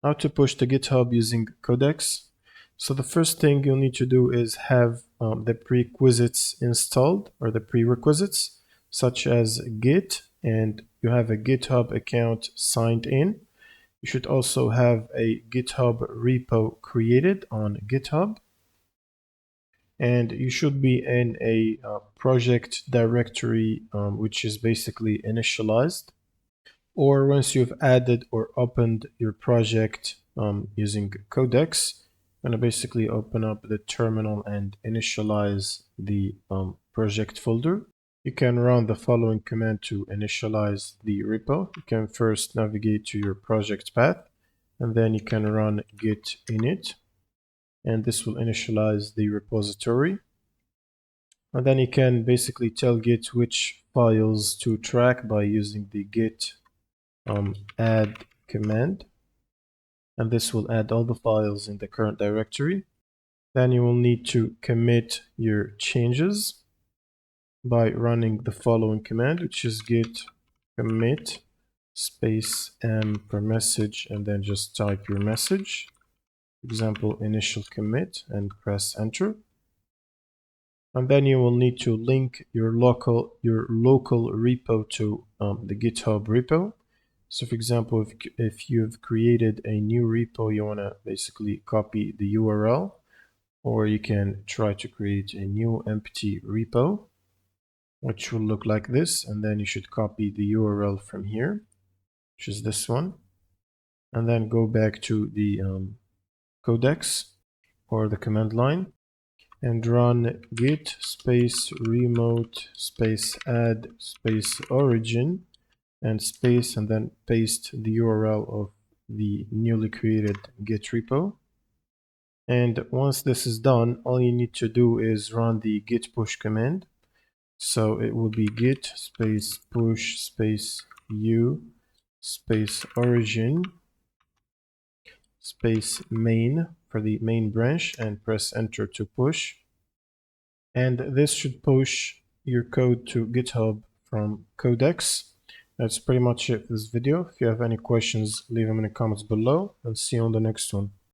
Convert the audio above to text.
How to push to GitHub using Codex. So the first thing you'll need to do is have the prerequisites installed, or the prerequisites, such as Git, and you have a GitHub account signed in. You should also have a GitHub repo created on GitHub. And you should be in a project directory, which is basically initialized. Or once you've added or opened your project using Codex, I'm going to basically open up the terminal and initialize the project folder. You can run the following command to initialize the repo. You can first navigate to your project path, and then you can run git init, and this will initialize the repository. And then you can basically tell Git which files to track by using the git add command, and this will add all the files in the current directory. Then you will need to commit your changes by running the following command, which is git commit space m per message, and then just type your message, for example initial commit, and press enter. And then you will need to link your local repo to the GitHub repo. So for example, if you've created a new repo, you want to basically copy the URL, or you can try to create a new empty repo, which will look like this. And then you should copy the URL from here, which is this one, and then go back to the Codex or the command line and run git space remote space add space origin and space, and then paste the URL of the newly created git repo. And once this is done, all you need to do is run the git push command. So it will be git space push space u space origin space main for the main branch, and press enter to push. And this should push your code to GitHub from Codex. That's pretty much it for this video. If you have any questions, leave them in the comments below, and see you on the next one.